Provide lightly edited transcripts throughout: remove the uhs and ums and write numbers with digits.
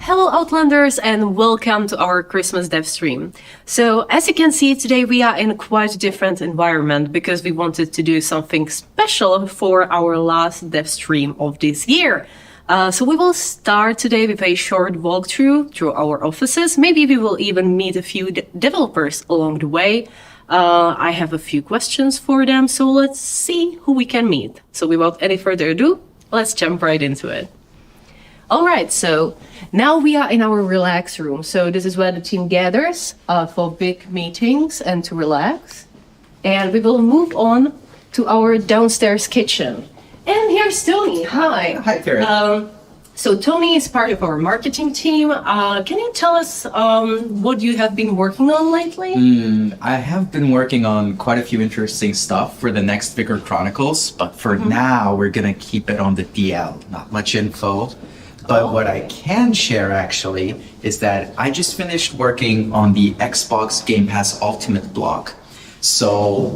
Hello Outlanders and welcome to our Christmas dev stream. So as you can see today we are in quite a different environment because we wanted to do something special for our last dev stream of this year. So we will start today with a short walkthrough through our offices. Maybe we will even meet a few developers along the way. I have a few questions for them, so let's see who we can meet. So without any further ado, let's jump right into it. All right, so now we are in our relax room. So this is where the team gathers for big meetings and to relax. And we will move on to our downstairs kitchen. And here's Tony. Hi. Hi, Pyrit. So Tony is part of our marketing team. Can you tell us what you have been working on lately? I have been working on quite a few interesting stuff for the next Vigor Chronicles, but for now we're gonna keep it on the DL. Not much info. But what I can share actually is that I just finished working on the Xbox Game Pass Ultimate blog. So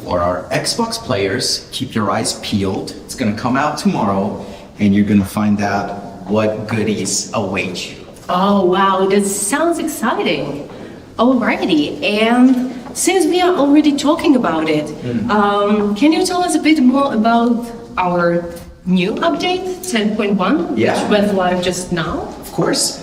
for our Xbox players, keep your eyes peeled. It's gonna come out tomorrow and you're gonna find out what goodies await you. Oh wow, that sounds exciting. Alrighty, and since we are already talking about it, can you tell us a bit more about our new update, 10.1, Yeah. which went live just now? Of course.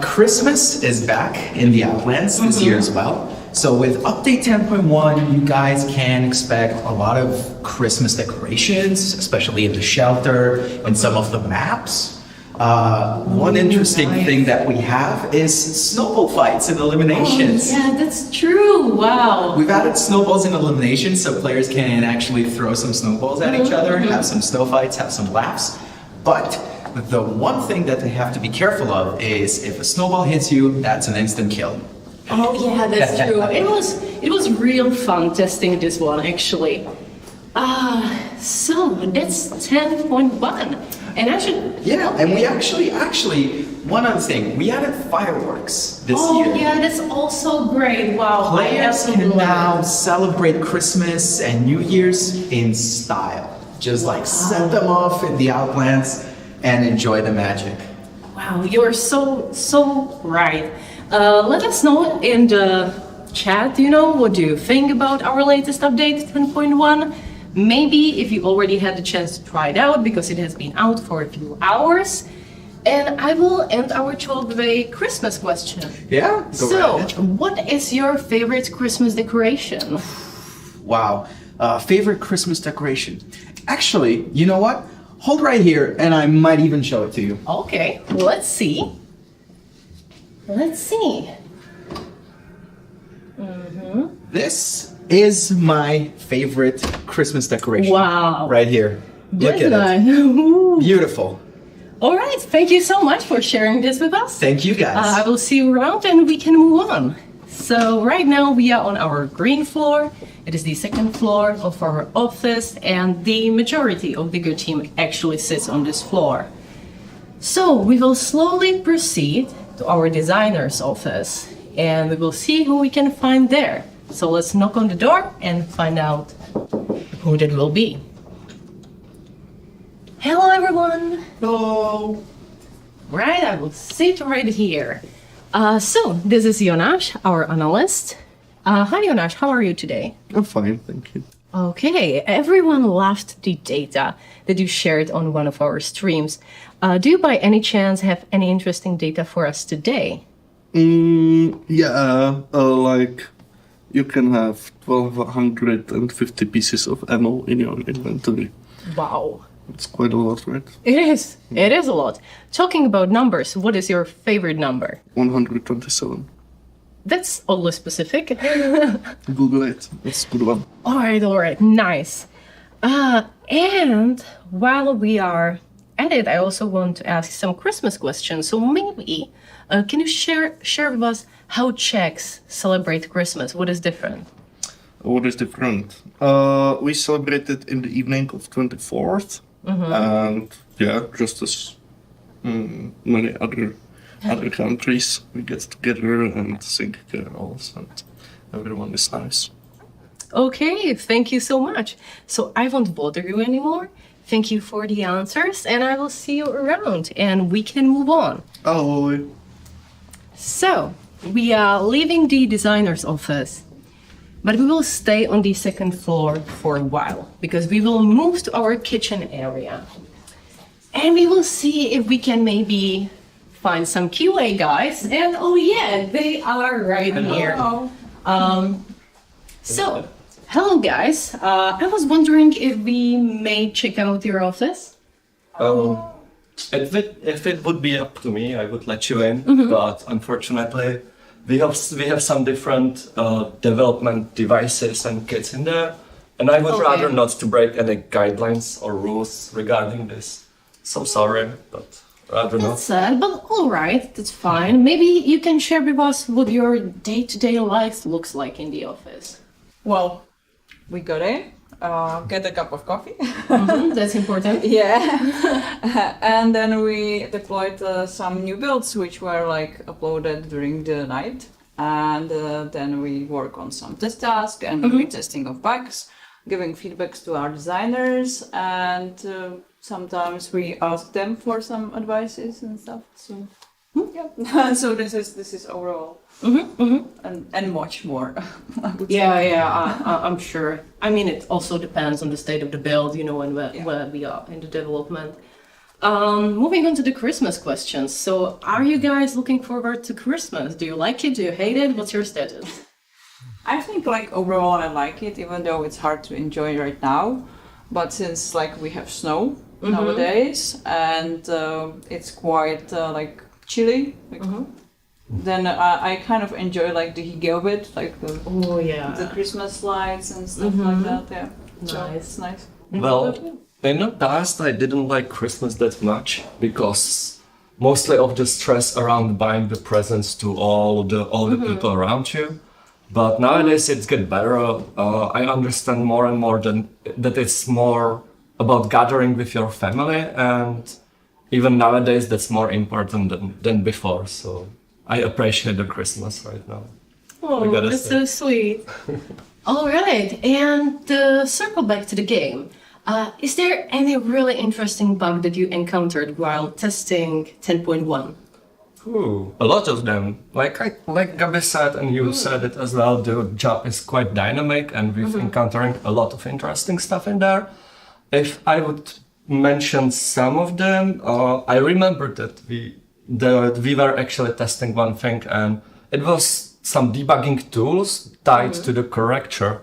Christmas is back in the Outlands this year as well. So with update 10.1, you guys can expect a lot of Christmas decorations, especially in the shelter and some of the maps. One interesting thing that we have is snowball fights and eliminations. Oh, yeah, that's true. Wow. We've added snowballs in eliminations so players can actually throw some snowballs at each other, have some snow fights, have some laughs. But the one thing that they have to be careful of is if a snowball hits you, that's an instant kill. Oh yeah, that's true. It was real fun testing this one actually. So that's 10.1. And actually, and we actually, one other thing, we added fireworks this year. Oh yeah, that's also great. Wow. Players can now celebrate Christmas and New Year's in style. Just like set them off in the Outlands and enjoy the magic. Wow, you're so right. Let us know in the chat, what do you think about our latest update 10.1? Maybe if you already had the chance to try it out because it has been out for a few hours. And I will end our talk with a Christmas question. Yeah? So, what is your favorite Christmas decoration? Wow, favorite Christmas decoration. Actually, you know what? Hold right here and I might even show it to you. Okay, let's see. Let's see. This is my favorite Christmas decoration. Wow. Right here. Look at it. Beautiful. All right, thank you so much for sharing this with us. Thank you guys. I will see you around and we can move on. So right now we are on our green floor. It is the second floor of our office and the majority of the Vigor team actually sits on this floor. So we will slowly proceed to our designer's office and we will see who we can find there. So let's knock on the door and find out who that will be. Hello everyone! Hello. Right, I will sit right here. So this is Jonas, our analyst. Hi Jonas, how are you today? I'm fine, thank you. Okay, everyone loved the data that you shared on one of our streams. Do you by any chance have any interesting data for us today? Like you can have 1,250 pieces of ammo in your inventory. Wow. It's quite a lot, right? It is. It is a lot. Talking about numbers, what is your favorite number? 127. That's oddly specific. Google it. That's a good one. All right, nice. And while we are at it, I also want to ask some Christmas questions. So maybe, can you share with us how Czechs celebrate Christmas? What is different? What is different? We celebrated in the evening of 24th. And just as many other countries, we get together and sing carols and everyone is nice. Okay, thank you so much. So I won't bother you anymore. Thank you for the answers, and I will see you around, and we can move on. Ahoj. So, we are leaving the designer's office, but we will stay on the second floor for a while, because we will move to our kitchen area. And we will see if we can maybe find some QA guys, and oh yeah, they are right here. So, hello guys, I was wondering if we may check out your office? If it would be up to me, I would let you in. But unfortunately, we have some different development devices and kits in there, and I would rather not to break any guidelines or rules regarding this. So sorry, but rather not. That's sad, but alright, that's fine. Maybe you can share with us what your day-to-day life looks like in the office. Well, we got in, get a cup of coffee. That's important. Yeah. And then we deployed some new builds which were like uploaded during the night. And then we work on some test tasks and retesting of bugs, giving feedbacks to our designers, and sometimes we ask them for some advices and stuff. So yeah. So this is overall. And much more. I would say. I'm sure. I mean, it also depends on the state of the build, you know, and where we are in the development. Moving on to the Christmas questions. So, are you guys looking forward to Christmas? Do you like it? Do you hate it? What's your status? I think like overall I like it, even though it's hard to enjoy right now. But since like we have snow nowadays and it's quite like chilly. Like, then I kind of enjoy like the hygge of it, like the Christmas lights and stuff like that. Yeah, so it's nice. Well, in the past I didn't like Christmas that much because mostly of the stress around buying the presents to all the people around you. But nowadays it's get better. I understand more and more that it's more about gathering with your family, and even nowadays that's more important than before. So I appreciate the Christmas right now. Oh, that's so sweet. All right, and circle back to the game. Is there any really interesting bug that you encountered while testing 10.1? A lot of them. Like Gabi said, and you said it as well, the job is quite dynamic and we've encountering a lot of interesting stuff in there. If I would mention some of them, I remember that we were actually testing one thing, and it was some debugging tools tied to the corrector,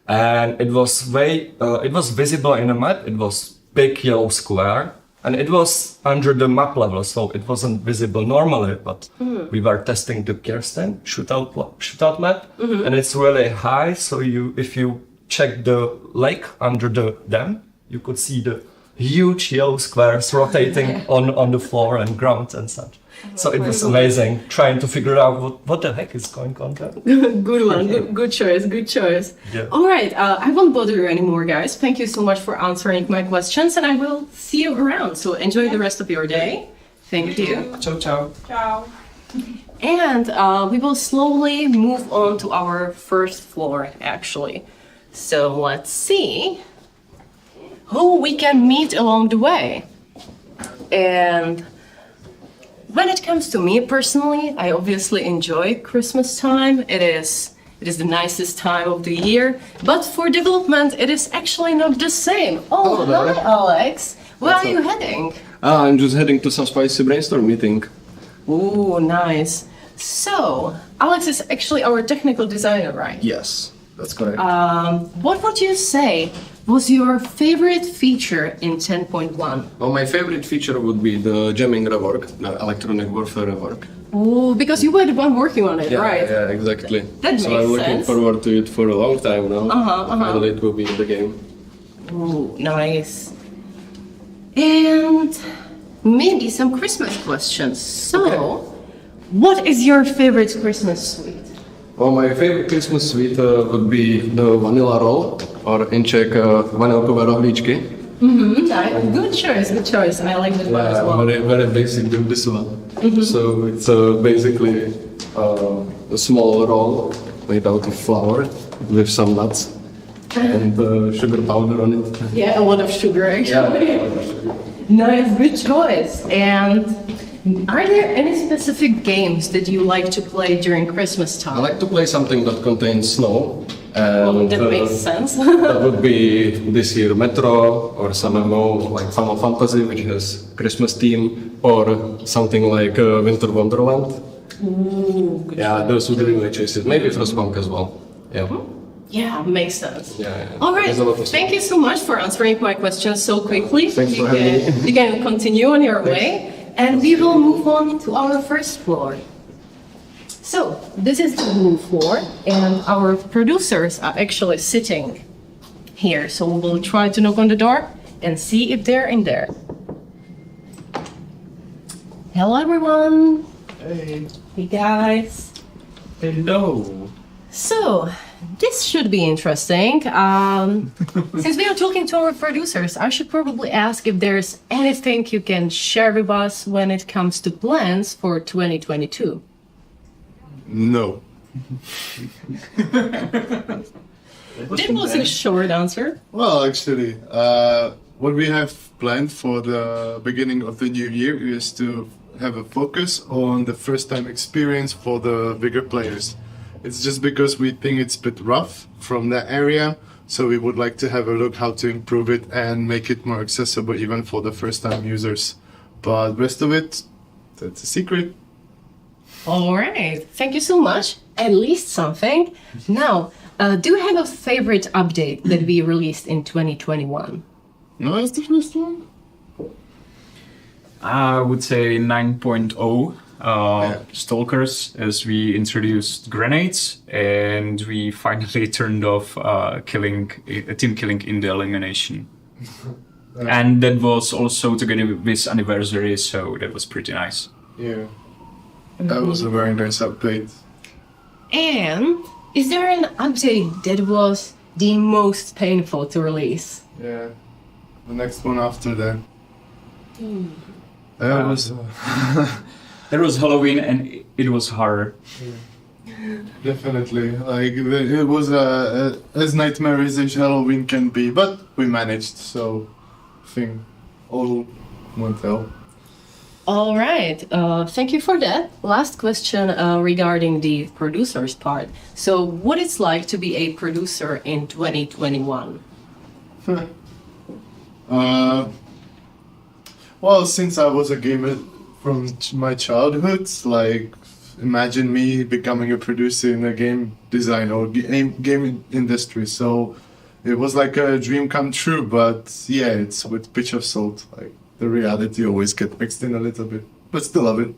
and it was visible in a map. It was big yellow square, and it was under the map level, so it wasn't visible normally. But we were testing the Kirsten shootout map, and it's really high. So if you check the lake under the dam, you could see the huge yellow squares rotating on the floor and ground and such. So it was amazing trying to figure out what the heck is going on there. Good one. Good choice. Yeah. All right. I won't bother you anymore, guys. Thank you so much for answering my questions, and I will see you around. So enjoy the rest of your day. Thank you. Ciao, ciao. Ciao. And we will slowly move on to our first floor, actually. So let's see who we can meet along the way. And when it comes to me personally, I obviously enjoy Christmas time. It is the nicest time of the year. But for development, it is actually not the same. Oh, hi, Alex. Where are you heading? I'm just heading to some spicy brainstorm meeting. Ooh, nice. So, Alex is actually our technical designer, right? Yes, that's correct. What would you say was your favorite feature in 10.1? Well, my favorite feature would be the jamming rework, the electronic warfare rework. Ooh, because you were the one working on it, right? Yeah, exactly. That so makes I'm looking sense. forward to it for a long time now. Finally it will be in the game. Ooh, nice. And maybe some Christmas questions. So, what is your favorite Christmas sweet? Well, my favorite Christmas sweet would be the vanilla roll, or in Czech vanilkové rohlíčky. Nice. Good choice. I like that one as well. Very basic with this one. So it's basically a small roll made out of flour with some nuts. and sugar powder on it. Yeah, a lot of sugar actually. Nice, good choice. And are there any specific games that you like to play during Christmas I time? like to play something that contains snow. Well, And that makes sense. that would be this year Metro or some MMO like Final Fantasy, which has Christmas theme, or something like Winter Wonderland. Ooh, good Yeah, choice. those would be my choices. Maybe Frostpunk as well. Yeah. Yeah, makes sense. Yeah. All right. There's a lot of Thank you so much for answering my questions so quickly. Thanks you for having can, you can continue on your way, and we will move on to our first floor. So this is the blue floor, and our producers are actually sitting here. So we will try to knock on the door and see if they're in there. Hello, everyone. Hey. Hey, guys. Hello. So, this should be interesting. Since we are talking to our producers, I should probably ask if there's anything you can share with us when it comes to plans for 2022. No. That was a short answer. Well, actually, what we have planned for the beginning of the new year is to have a focus on the first-time experience for the bigger players. It's just because we think it's a bit rough from that area, so we would like to have a look how to improve it and make it more accessible even for the first-time users. But rest of it, that's a secret. All right. Thank you so much. At least something. Now, do you have a favorite update that we released in 2021? No, that's the first one? I would say 9.0 Stalkers, as we introduced grenades and we finally turned off team killing in the elimination. And that was also together with this anniversary, so that was pretty nice. Yeah. That was a very nice update. And is there an update that was the most painful to release? Yeah. The next one after that. That was That was Halloween and it was hard. definitely like it was as nightmarish as Halloween can be, but we managed. So, I think all went well. All right. Thank you for that. Last question regarding the producers part. So, what it's like to be a producer in 2021? Well, since I was a gamer from my childhood, like imagine me becoming a producer in a game design or game industry. So it was like a dream come true. But yeah, it's with pinch of salt. Like the reality always gets mixed in a little bit, but still love it.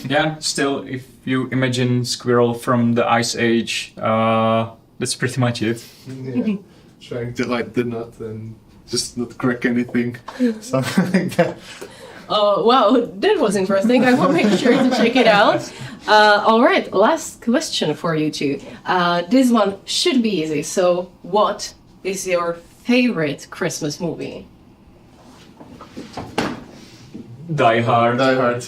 Yeah, still, if you imagine Squirrel from the Ice Age, that's pretty much it. Yeah. Trying to light the nut and just not crack anything, something like that. Wow, that was interesting. I will make sure to check it out. All right, last question for you two. This one should be easy. So, what is your favorite Christmas movie? Die Hard. Die Hard.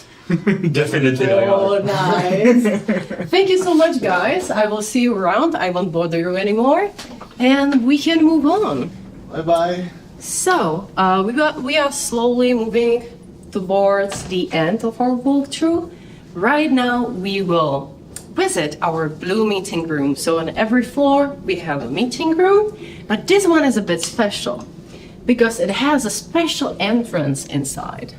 Definitely Die Oh, Hard. nice. Thank you so much, guys. I will see you around. I won't bother you anymore. And we can move on. Bye bye. So, we are slowly moving towards the end of our walkthrough. Right now, we will visit our blue meeting room. So on every floor, we have a meeting room, but this one is a bit special because it has a special entrance inside.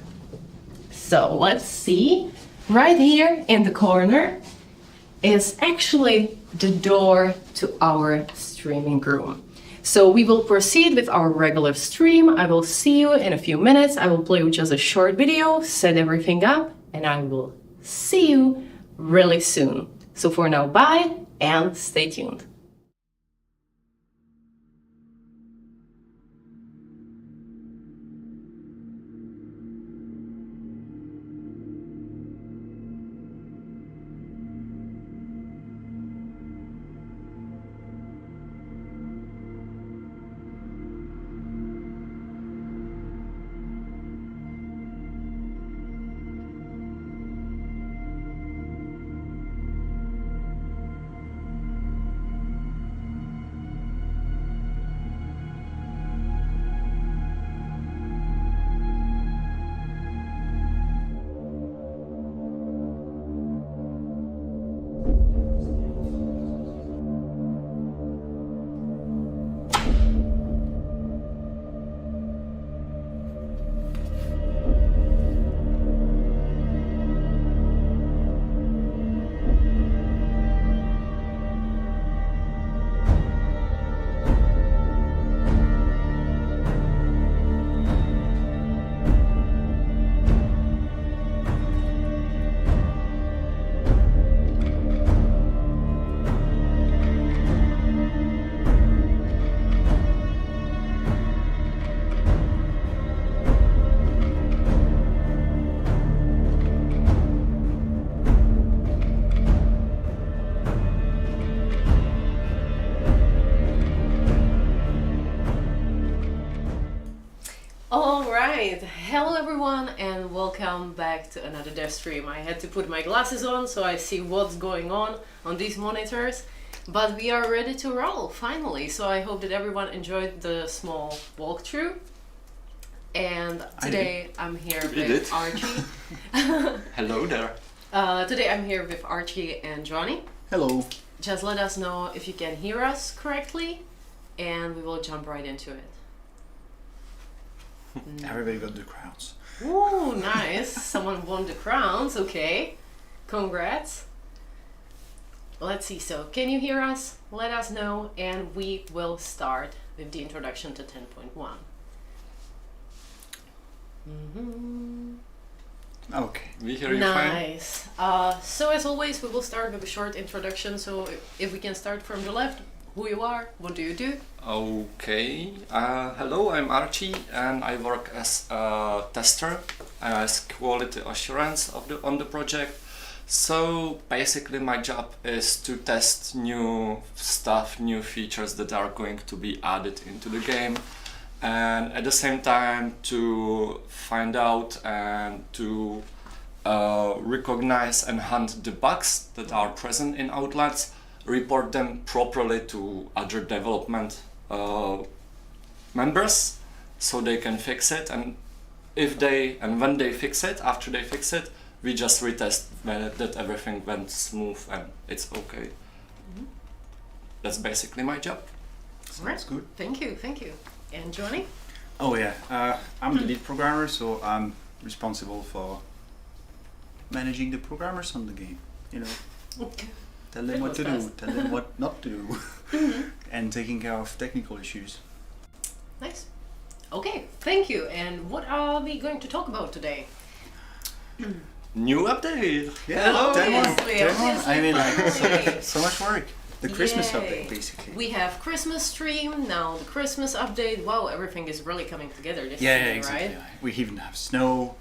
So let's see. Right here in the corner is actually the door to our streaming room. So we will proceed with our regular stream. I will see you in a few minutes. I will play with just a short video, set everything up, and I will see you really soon. So for now, bye and stay tuned. right, hello everyone and welcome back to another dev stream. I had to put my glasses on so I see what's going on these monitors, but we are ready to roll finally. So I hope that everyone enjoyed the small walkthrough. And today I'm here with Archie. Hello there. Today I'm here with Archie and Johanny. Hello. Just let us know if you can hear us correctly and we will jump right into it. Everybody got the crowns. Ooh, nice. Someone won the crowns. Okay. Congrats. Let's see. So, can you hear us? Let us know, and we will start with the introduction to 10.1. Okay. We hear you fine. Nice. So, as always, we will start with a short introduction. So, if we can start from the left, who you are, what do you do? Okay. Hello, I'm Archie, and I work as a tester, as quality assurance on the project. So basically, my job is to test new stuff, new features that are going to be added into the game, and at the same time to find out and to recognize and hunt the bugs that are present in Outlands, report them properly to other development members so they can fix it, and when they fix it, after they fix it, we just retest that everything went smooth and it's okay. That's basically my job. That's good. Thank you. And Johnny? Oh yeah, I'm the lead programmer, so I'm responsible for managing the programmers on the game. You know, Okay. tell them what to do, tell them what not to do, and taking care of technical issues. Nice. Okay, thank you. And what are we going to talk about today? New update! Yeah, Obviously. I mean, like Obviously. so much work. The Christmas Yay. update, basically. We have Christmas stream, now the Christmas update. Wow, everything is really coming together this Yeah, year, exactly. right? We even have snow.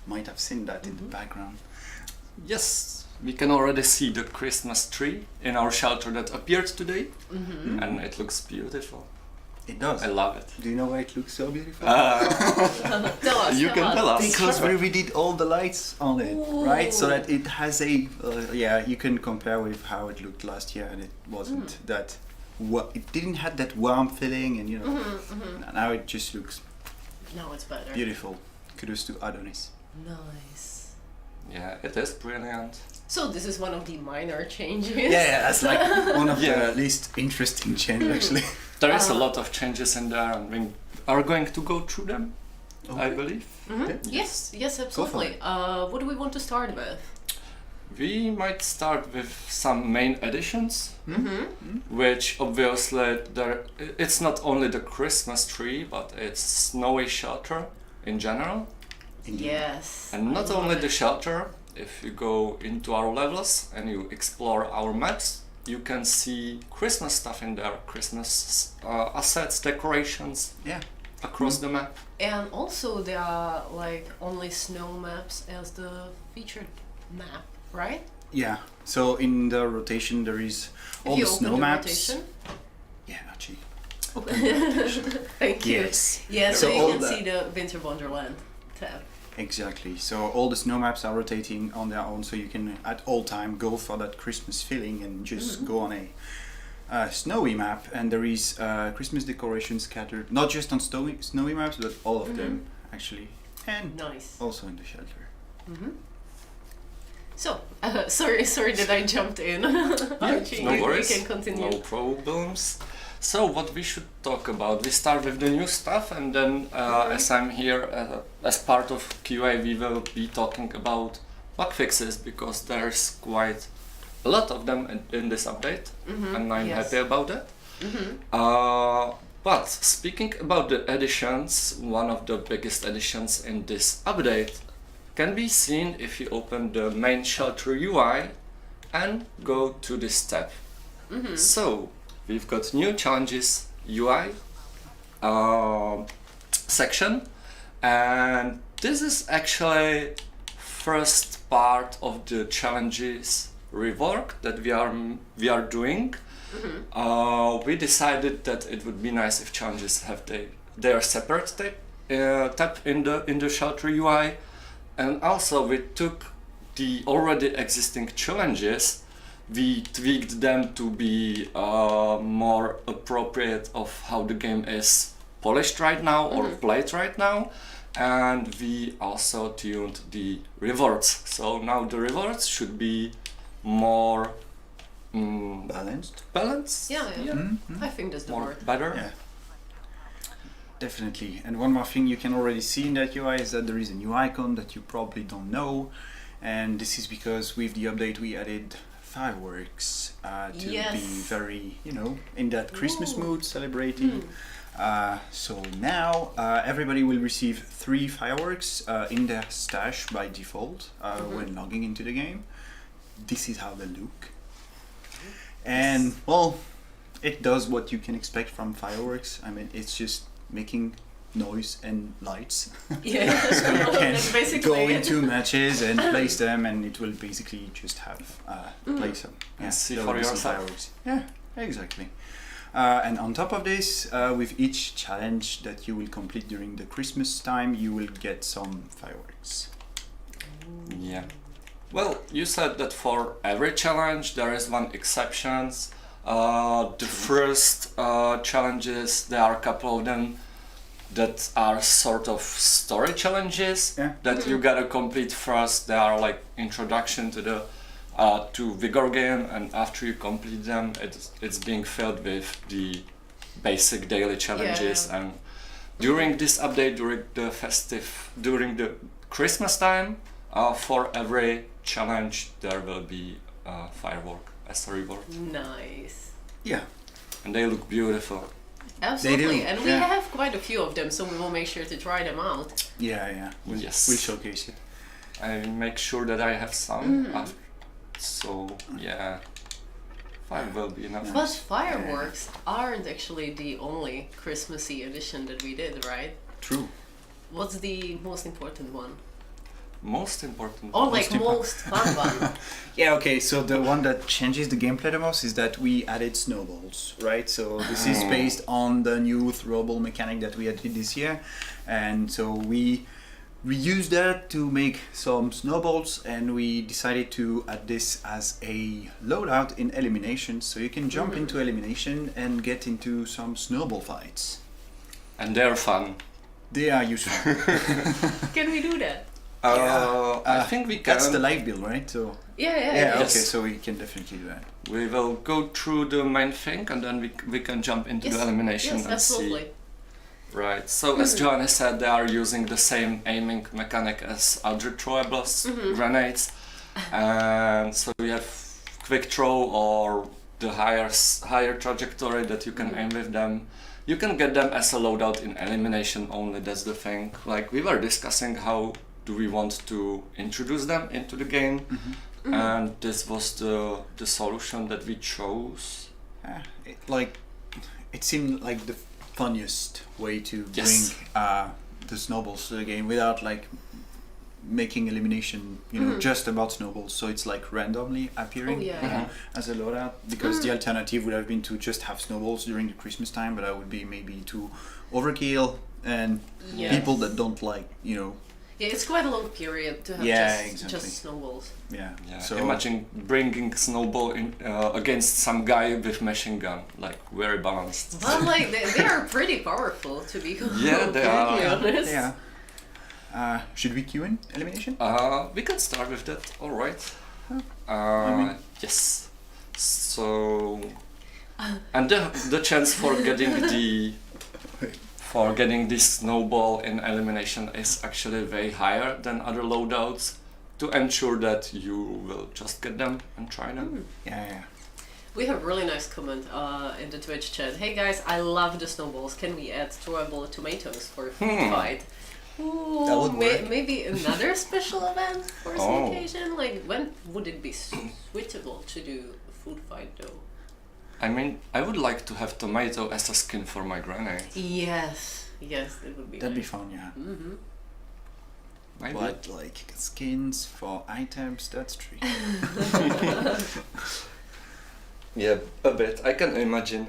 Might have seen that in the background. Yes, we can already see the Christmas tree in our shelter that appeared today, and it looks beautiful. It does. I love it. Do you know why it looks so beautiful? Tell us. You can tell us. Because we redid all the lights on it, right? So Ooh. that it has a, you can compare with how it looked last year, and it wasn't that, it didn't have that warm feeling, and now it just looks Now it's better. beautiful. Kudos to Adonis. Nice. Yeah, it is brilliant. So this is one of the minor changes. Yeah, that's like one of Yeah. the least interesting changes, actually. There is a lot of changes in there, and we are going to go through them, I believe. Yes, absolutely. What do we want to start with? We might start with some main additions, which obviously it's not only the Christmas tree, but it's snowy shelter in general. Yes. And not only the shelter, if you go into our levels and you explore our maps, you can see Christmas stuff in there, Christmas assets, decorations across the map. And also there are like only snow maps as the featured map, right? Yeah, so in the rotation there is all If you the open snow the maps. rotation. Yeah, Archie. Thank you. Yes. Yeah, so So you all can the- see the Winter Wonderland tab. Exactly. So all the snow maps are rotating on their own, so you can at all time go for that Christmas feeling and just go on a snowy map. And there is Christmas decorations scattered, not just on snowy maps, but all of them actually, and Nice. also in the shelter. So, sorry that I jumped in. Archie, No worries. you can continue. No problems. So what we should talk about? We start with the new stuff, and then as I'm here as part of QA, we will be talking about bug fixes, because there's quite a lot of them in this update, and I'm yes. happy about that. But speaking about the additions, one of the biggest additions in this update can be seen if you open the main shelter UI and go to this tab. So we've got new challenges UI section, and this is actually first part of the challenges rework that we are doing. We decided that it would be nice if challenges have their separate tab tap in the shelter UI, and also we took the already existing challenges, we tweaked them to be more appropriate of how the game is polished right now or played right now, and we also tuned the rewards. So now the rewards should be more Balanced. Yeah. I think that's the more word. better. Yeah. Definitely. And one more thing you can already see in that UI is that there is a new icon that you probably don't know, and this is because with the update we added fireworks to Yes. be very, in that Christmas mood, celebrating. So now everybody will receive 3 fireworks in their stash by default when logging into the game. This is how they look. And well, it does what you can expect from fireworks. I mean, it's just making noise and lights. Yeah. So you can That's basically go it. into matches and place them, and it will basically just have place them. And see there for will be some yourself. fireworks. Yeah, exactly. And on top of this, with each challenge that you will complete during the Christmas time, you will get some fireworks. Yeah. Well, you said that for every challenge there is one exceptions. The first challenges, there are a couple of them that are sort of story challenges that you gotta complete first. They are like introduction to the to Vigor game, and after you complete them, it's being filled with the basic daily challenges. And during this update, during the Christmas time, for every challenge there will be a firework as a reward. Nice. Yeah. And they look beautiful. Absolutely. do, And we yeah. have quite a few of them, so we will make sure to try them out. Yeah. We'll showcase it. I make sure that I have some. So yeah, 5 will be enough. But fireworks aren't actually the only Christmassy edition that we did, right? True. What's the most important one? Most important. Or like most fun one? Yeah, okay, so the one that changes the gameplay the most is that we added snowballs, right? So this is based on the new throwable mechanic that we added this year. And so we used that to make some snowballs, and we decided to add this as a loadout in Eliminations. So you can jump into Elimination and get into some snowball fights. And they're fun. They are useful. Can we do that? I think we can. That's the live build, right? So Yeah. okay, Yes. so we can definitely do that. We will go through the main thing, and then we can jump into the elimination Yes, and absolutely. see. Right. So as Johanny said, they are using the same aiming mechanic as other throwables, grenades, and so we have quick throw or the higher trajectory that you can aim with them. You can get them as a loadout in elimination only. That's the thing. Like we were discussing, how do we want to introduce them into the game, and this was the solution that we chose. It seemed like the funniest way to Yes. bring the snowballs to the game without like making elimination, just about snowballs. So it's like randomly appearing as a loadout, because the alternative would have been to just have snowballs during the Christmas time, but that would be maybe too overkill, and people that don't like, Yeah, it's quite a long period to have just snowballs. Yeah. So imagine bringing Snowball in against some guy with machine gun, like very balanced. Well, like they are pretty powerful, to be they are. honest. Yeah. Should we queue in elimination? We can start with that. All right. Yes. So, and the chance for getting this snowball in elimination is actually way higher than other loadouts, to ensure that you will just get them and try them. Yeah. We have a really nice comment in the Twitch chat. Hey guys, I love the snowballs. Can we add throwable tomatoes for a food fight? Ooh, That would work. maybe another special event for some occasion? Like, when would it be suitable to do a food fight though? I mean, I would like to have tomato as a skin for my grenade. Yes, it would be That'd be nice. fun, yeah. Maybe. But like skins for items, that's tricky. Yeah, a bit. I can imagine.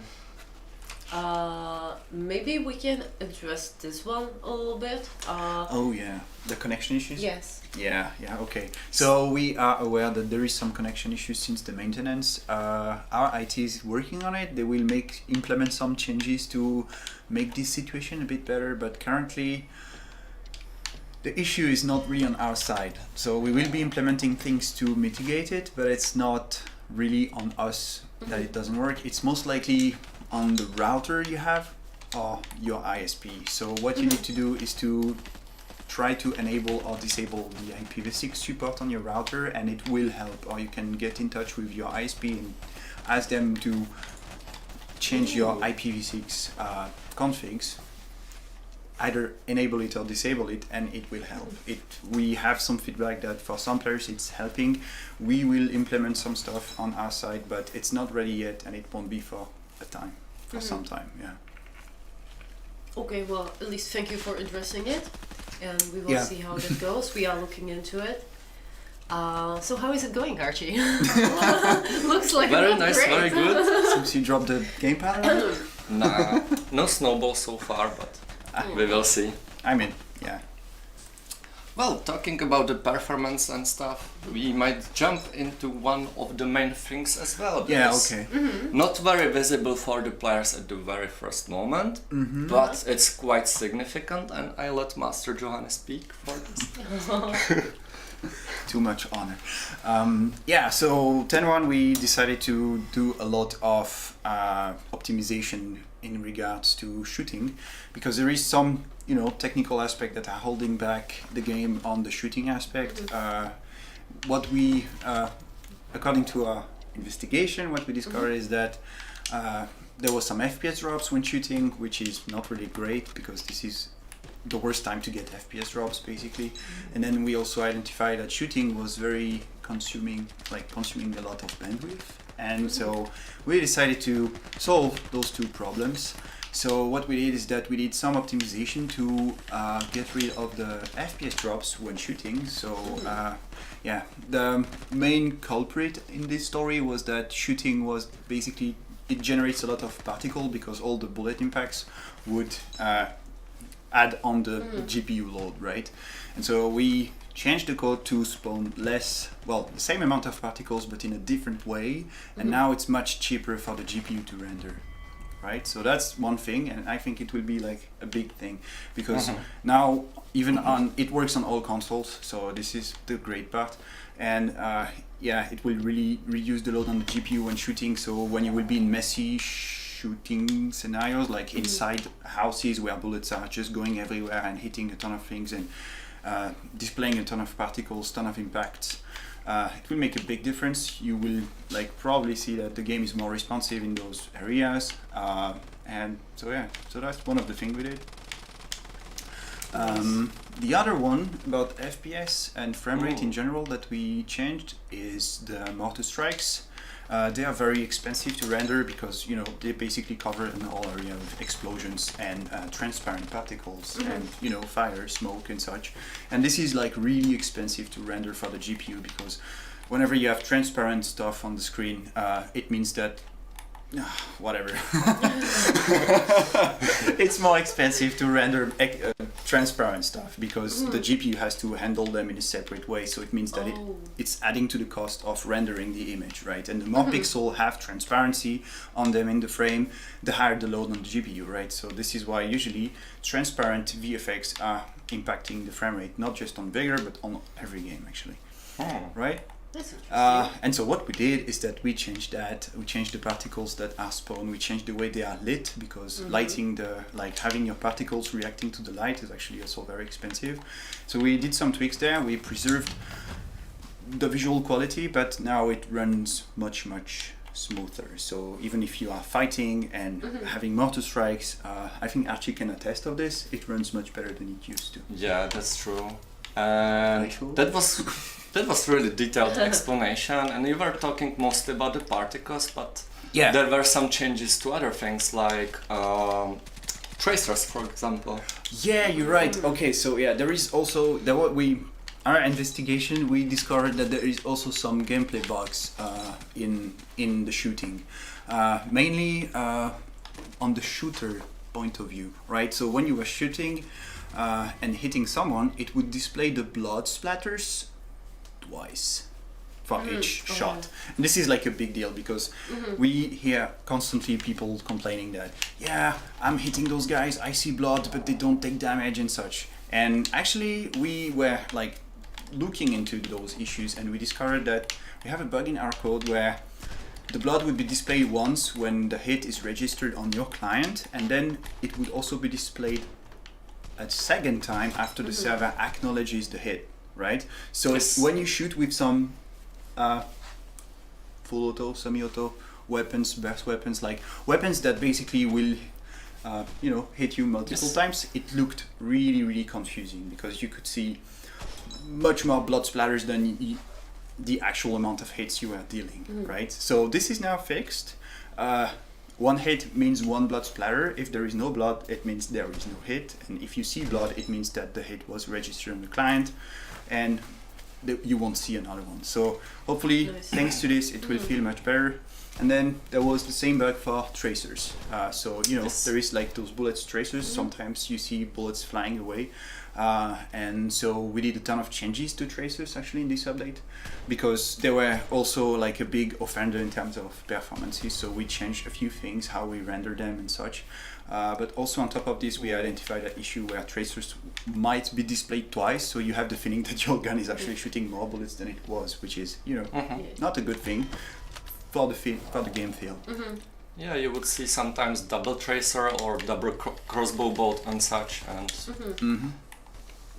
Maybe we can address this one a little bit. Oh yeah, the connection issues? Yes. Yeah, okay. So we are aware that there is some connection issues since the maintenance. Our IT is working on it. They will implement some changes to make this situation a bit better, but currently the issue is not really on our side. So we will be implementing things to mitigate it, but it's not really on us that it doesn't work. It's most likely on the router you have or your ISP. So what you need to do is to try to enable or disable the IPv6 support on your router, and it will help. Or you can get in touch with your ISP and ask them to change your IPv6 configs, either enable it or disable it, and it will help. We have some feedback that for some players it's helping. We will implement some stuff on our side, but it's not ready yet, and it won't be for some time. Yeah. Okay, well, at least thank you for addressing it, and we will see how that goes. We are looking into it. So how is it going, Archie? Looks like Very not nice, great. very good. Since you dropped the gamepad? Nah, no Snowball so far, but we will see. I mean, yeah. Well, talking about the performance and stuff, we might jump into one of the main things as well. Yeah, okay. Not very visible for the players at the very first moment, but it's quite significant, and I let Master Johanny speak for this. Too much honor. So 10.1 we decided to do a lot of optimization in regards to shooting, because there is some technical aspect that are holding back the game on the shooting aspect. What we according to our investigation, what we discovered is that there was some FPS drops when shooting, which is not really great, because this is the worst time to get FPS drops basically. And then we also identified that shooting was very consuming a lot of bandwidth, and so we decided to solve those two problems. So what we did is that we did some optimization to get rid of the FPS drops when shooting. So the main culprit in this story was that shooting was basically, it generates a lot of particle because all the bullet impacts would add on the GPU load, right? And so we changed the code to spawn the same amount of particles but in a different way, and now it's much cheaper for the GPU to render, right? So that's one thing, and I think it will be like a big thing, because now even it works on all consoles, so this is the great part. And it will really reduce the load on the GPU when shooting. So when you will be in messy shooting scenarios, like inside houses where bullets are just going everywhere and hitting a ton of things and displaying a ton of particles, ton of impacts, it will make a big difference. You will probably see that the game is more responsive in those areas, and so that's one of the things we did. The other one about FPS and frame rate in general that we changed is the mortar strikes. They are very expensive to render because they basically cover an whole area of explosions and transparent particles and fire, smoke and such. And this is really expensive to render for the GPU, because whenever you have transparent stuff on the screen, it means that whatever. It's more expensive to render transparent stuff because the GPU has to handle them in a separate way. So it means that it's adding to the cost of rendering the image, right? And the more pixels have transparency on them in the frame, the higher the load on the GPU, right? So this is why usually transparent VFX are impacting the frame rate, not just on Vigor, but on every game actually, right? And so what we did is that we changed that. We changed the particles that are spawned. We changed the way they are lit, because lighting having your particles reacting to the light is actually also very expensive. So we did some tweaks there. We preserved the visual quality, but now it runs much smoother. So even if you are fighting and having mortar strikes, I think Archie can attest of this. It runs much better than it used to. Yeah, that's true. And that was really detailed explanation, and you were talking mostly about the particles, but there were some changes to other things like tracers, for example. Yeah, you're right. Okay, so there is also our investigation, we discovered that there is also some gameplay bugs in the shooting. Mainly on the shooter point of view, right? So when you were shooting and hitting someone, it would display the blood splatters twice for each shot. And this is like a big deal because we hear constantly people complaining that, yeah, I'm hitting those guys, I see blood, but they don't take damage and such. And actually we were like looking into those issues, and we discovered that we have a bug in our code where the blood would be displayed once when the hit is registered on your client, and then it would also be displayed a second time after the server acknowledges the hit, right? So when you shoot with some full auto, semi-auto weapons, burst weapons, like weapons that basically will hit you multiple times, it looked really, really confusing because you could see much more blood splatters than the actual amount of hits you are dealing, right? So this is now fixed. One hit means one blood splatter. If there is no blood, it means there is no hit. And if you see blood, it means that the hit was registered on the client, and you won't see another one. So hopefully, thanks to this, it will feel much better. And then there was the same bug for tracers. There is like those bullets tracers. Sometimes you see bullets flying away. And so we did a ton of changes to tracers actually in this update, because they were also like a big offender in terms of performances. So we changed a few things, how we render them and such. But also on top of this, we identified an issue where tracers might be displayed twice. So you have the feeling that your gun is actually shooting more bullets than it was, which is, not a good thing for the game feel. Yeah, you would see sometimes double tracer or double crossbow bolt and such, and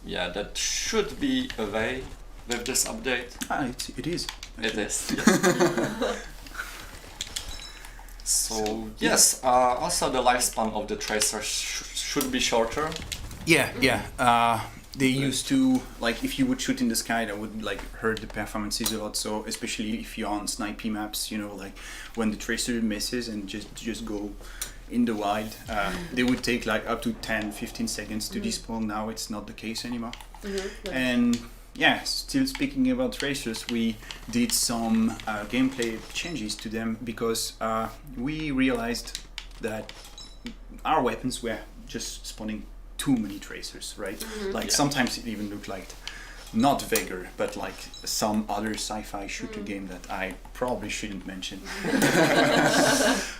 yeah, that should be away with this update. It is. It is. So yes, also the lifespan of the tracers should be shorter. Yeah. They used to, like, if you would shoot in the sky, that would like hurt the performances a lot. So especially if you're on snipey maps, like when the tracer misses and just go in the wild, they would take like up to 10-15 seconds to despawn. Now it's not the case anymore. And yeah, still speaking about tracers, we did some gameplay changes to them because we realized that our weapons were just spawning too many tracers, right? Sometimes it even looked like not Vigor, but like some other sci-fi shooter game that I probably shouldn't mention.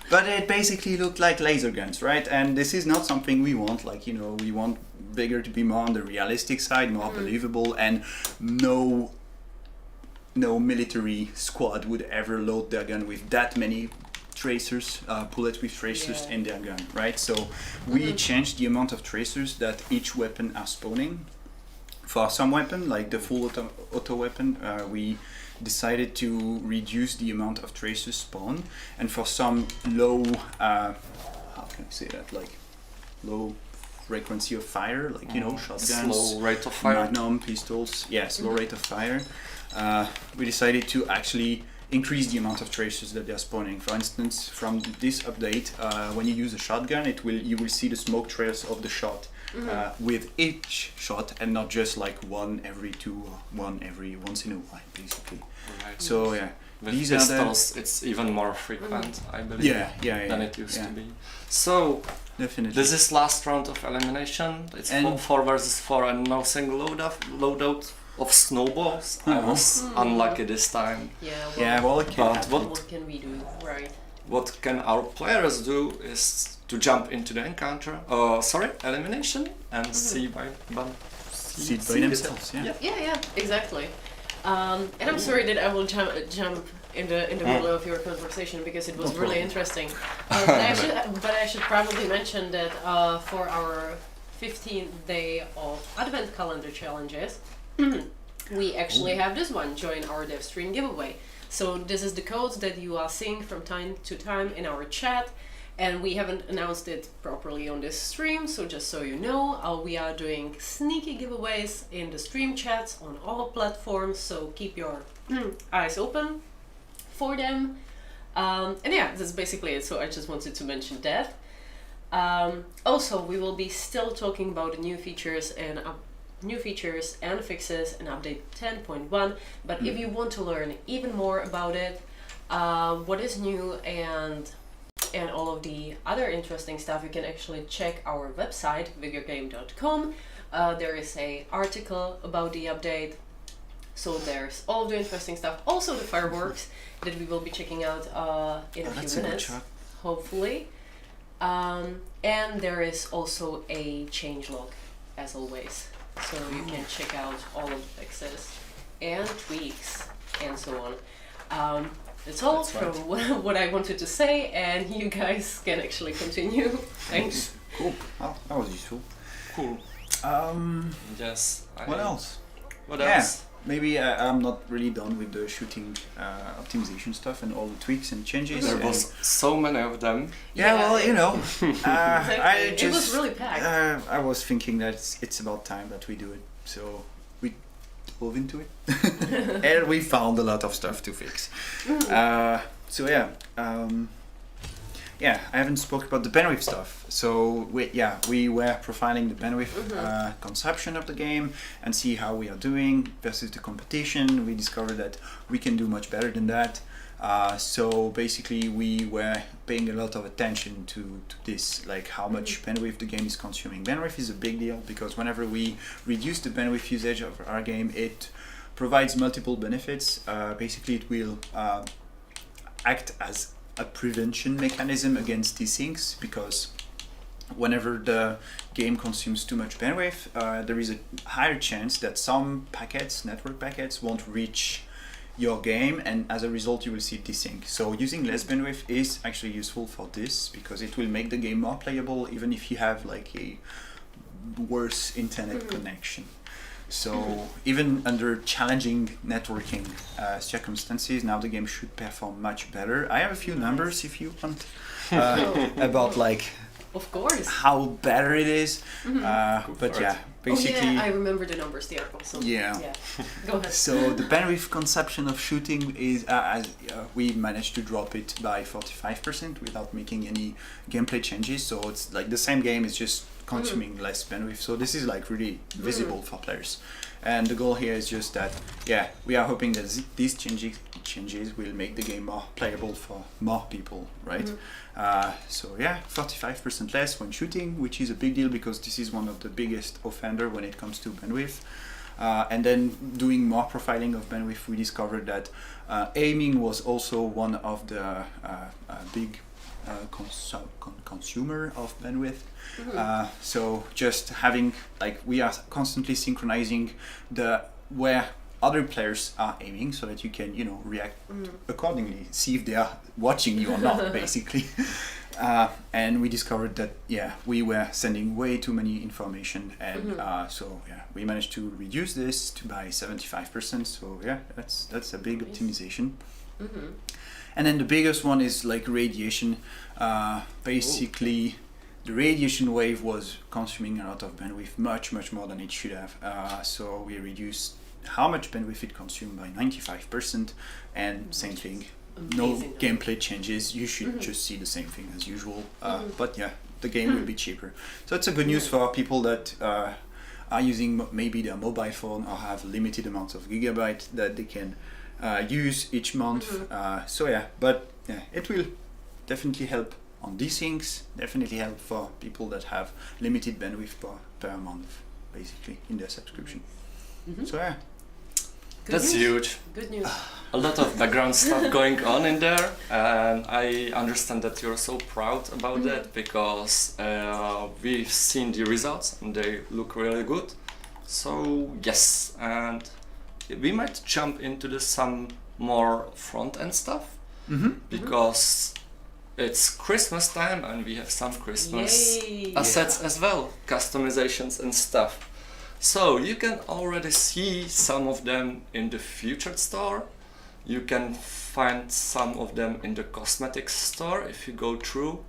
But it basically looked like laser guns, right? And this is not something we want. Like, we want Vigor to be more on the realistic side, more believable, and no military squad would ever load their gun with that many tracers, bullets with tracers in their gun, right? So we changed the amount of tracers that each weapon are spawning. For some weapon, like the full auto weapon, we decided to reduce the amount of tracers spawn, and for some low, how can I say that, like low frequency of fire, like shotguns, slow rate of fire, magnum pistols, slow rate of fire, we decided to actually increase the amount of tracers that they are spawning. For instance, from this update, when you use a shotgun, you will see the smoke trails of the shot with each shot, and not just like one every two or one every once in a while, basically. Right. So yeah, with these pistols, it's even more frequent, I believe, than it used to be. So definitely, this is last round of elimination. It's 4 versus 4 and no single loadout of snowballs. I was unlucky this time. What can we do, right? What can our players do is to jump into the encounter, elimination, and see by themselves. Yeah, exactly. And I'm sorry that I will jump in the middle of your conversation because it was really interesting. But I should probably mention that for our 15th day of Advent Calendar challenges, we actually have this one, join our dev stream giveaway. So this is the codes that you are seeing from time to time in our chat, and we haven't announced it properly on this stream, so just so you know, we are doing sneaky giveaways in the stream chats on all platforms, so keep your eyes open for them. And yeah, that's basically it, so I just wanted to mention that. Also, we will be still talking about the new features and fixes in update 10.1, but if you want to learn even more about it, what is new and and all of the other interesting stuff, you can actually check our website, vigorgame.com. There is an article about the update. So there's all of the interesting stuff. Also the fireworks that we will be checking out in a few minutes, hopefully. And there is also a changelog, as always. So you can check out all of the fixes and tweaks and so on. That's all from what I wanted to say, and you guys can actually continue. Thanks. Cool. Oh, that was useful. Cool. Yes. What else? What else? Maybe I'm not really done with the shooting optimization stuff and all the tweaks and changes. There was so many of them. Yeah, well, you know, Exactly. It was really packed. I was thinking that it's about time that we do it, so we dove into it, and we found a lot of stuff to fix. So yeah. Yeah, I haven't spoke about the bandwidth stuff. So we were profiling the bandwidth consumption of the game and see how we are doing versus the competition. We discovered that we can do much better than that. So basically we were paying a lot of attention to this, like how much bandwidth the game is consuming. Bandwidth is a big deal because whenever we reduce the bandwidth usage of our game, it provides multiple benefits. Basically it will act as a prevention mechanism against desyncs, because whenever the game consumes too much bandwidth, there is a higher chance that some packets, network packets, won't reach your game, and as a result you will see desync. So using less bandwidth is actually useful for this, because it will make the game more playable even if you have like a worse internet connection. So even under challenging networking circumstances, now the game should perform much better. I have a few numbers if you want about like Of course. how better it is. But yeah, basically. Oh yeah, I remember the numbers there also. Yeah. Go ahead. So the bandwidth consumption of shooting is, we managed to drop it by 45% without making any gameplay changes. So it's like the same game is just consuming less bandwidth. So this is like really visible for players. And the goal here is just that, we are hoping that these changes will make the game more playable for more people, right? So 45% less when shooting, which is a big deal because this is one of the biggest offender when it comes to bandwidth. And then doing more profiling of bandwidth, we discovered that aiming was also one of the big consumer of bandwidth. So just having, like, we are constantly synchronizing where other players are aiming so that you can, react accordingly, see if they are watching you or not, basically. And we discovered that, we were sending way too many information, and we managed to reduce this by 75%. So that's a big optimization. And then the biggest one is like radiation. Basically, the radiation wave was consuming a lot of bandwidth, much more than it should have. So we reduced how much bandwidth it consumed by 95%, and same thing. No gameplay changes. You should just see the same thing as usual. But the game will be cheaper. So it's a good news for people that are using maybe their mobile phone or have limited amounts of gigabyte that they can use each month. It will definitely help on these things. Definitely help for people that have limited bandwidth per month, basically, in their subscription. So That's huge. Good news. A lot of background stuff going on in there, and I understand that you're so proud about that, because we've seen the results and they look really good. So yes, and we might jump into some more front-end stuff, because it's Christmas time and we have some Christmas assets as well, customizations and stuff. So you can already see some of them in the featured store. You can find some of them in the cosmetics store if you go through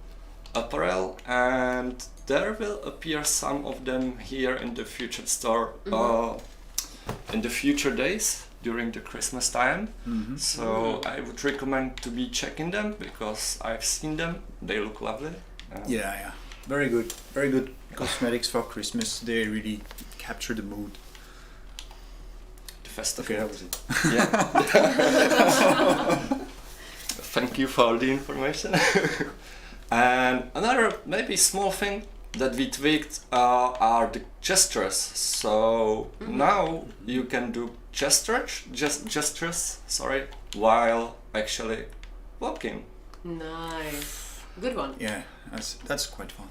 apparel, and there will appear some of them here in the featured store in the future days during the Christmas time. So I would recommend to be checking them because I've seen them. They look lovely. Very good cosmetics for Christmas. They really capture the mood. The festive Okay, that mood. was it. Thank you for the information. And another maybe small thing that we tweaked are the gestures. So now you can do gestures, while actually walking. Nice. Good one. Yeah, that's quite fun.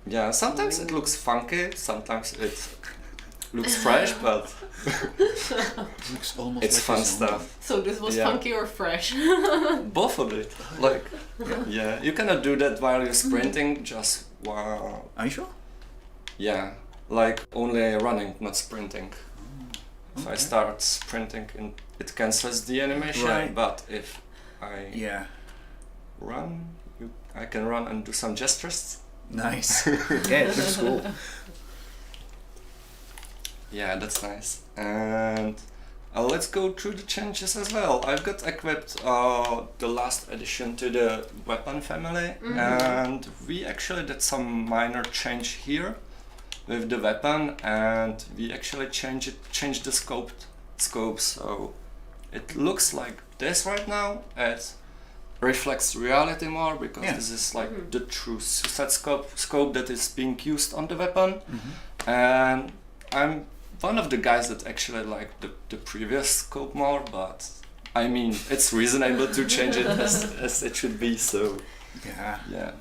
Yeah, sometimes it looks funky, sometimes it looks fresh, but Looks almost it's like fun a zombie. stuff. So this was Yeah. funky or fresh? Both of it. Like, yeah, you cannot do that while you're sprinting, just while, Are you sure? yeah, like only running, not sprinting. If I Okay. start sprinting, it cancels the animation, Right. but if I Yeah. run, I can run and do some gestures. Nice. Yeah, it looks cool. Yeah, that's nice. And let's go through the changes as well. I've got equipped the last addition to the weapon family, and we actually did some minor change here with the weapon, and we actually changed the scope, so it looks like this right now. It reflects reality more because Yeah. this is like the true suicide scope that is being used on the weapon, and I'm one of the guys that actually like the previous scope more, but I mean it's reasonable to change it as it should be. So Yeah. yeah.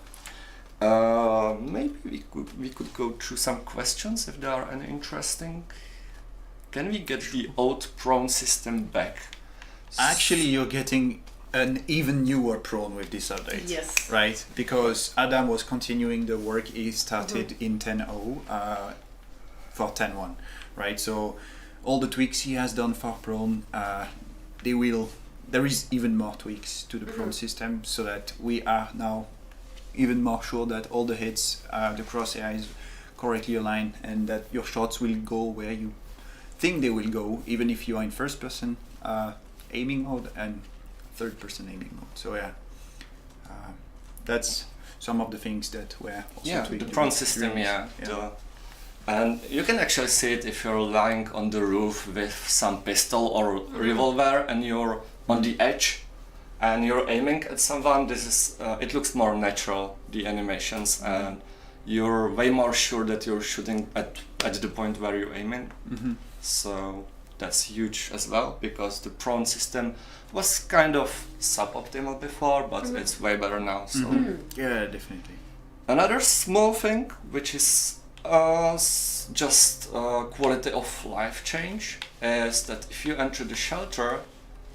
Maybe we could go through some questions if there are any interesting. Can we get the old prone system back? Actually, you're getting an even newer prone with this update. Yes. Right? Because Adam was continuing the work he started in 10.0 for 10.1. Right? So all the tweaks he has done for prone, there is even more tweaks to the prone system so that we are now even more sure that all the hits, the crosshair is correctly aligned and that your shots will go where you think they will go, even if you are in first person aiming mode and third person aiming mode. So yeah, that's some of the things that were also Yeah, tweaked the in prone this system, experience. yeah. And you can actually see it if you're lying on the roof with some pistol or revolver and you're on the edge and you're aiming at someone. This is it looks more natural, the animations, and you're way more sure that you're shooting at the point where you're aiming. So that's huge as well, because the prone system was kind of suboptimal before, but it's way better now. So Yeah, definitely. another small thing, which is just quality of life change, is that if you enter the shelter,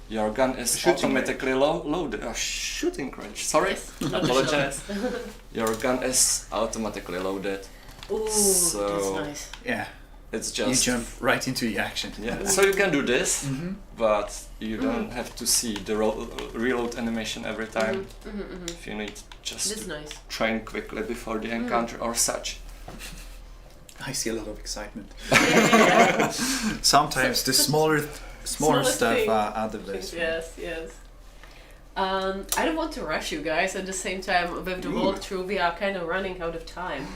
your gun is automatically loaded. Shooting range. Sorry, apologize. Your gun is automatically loaded. Ooh, So- that's nice. Yeah, It's you just jump right into the action. yeah. So you can do this, but you don't have to see the reload animation every time. If you need just That's to nice. train quickly before the encounter or such. I see a lot of excitement. Yeah. Sometimes the smaller Smallest stuff thing. are the best. Yes, yes. I don't want to rush you guys. At the same time, with the walkthrough, we are kind of running out of time.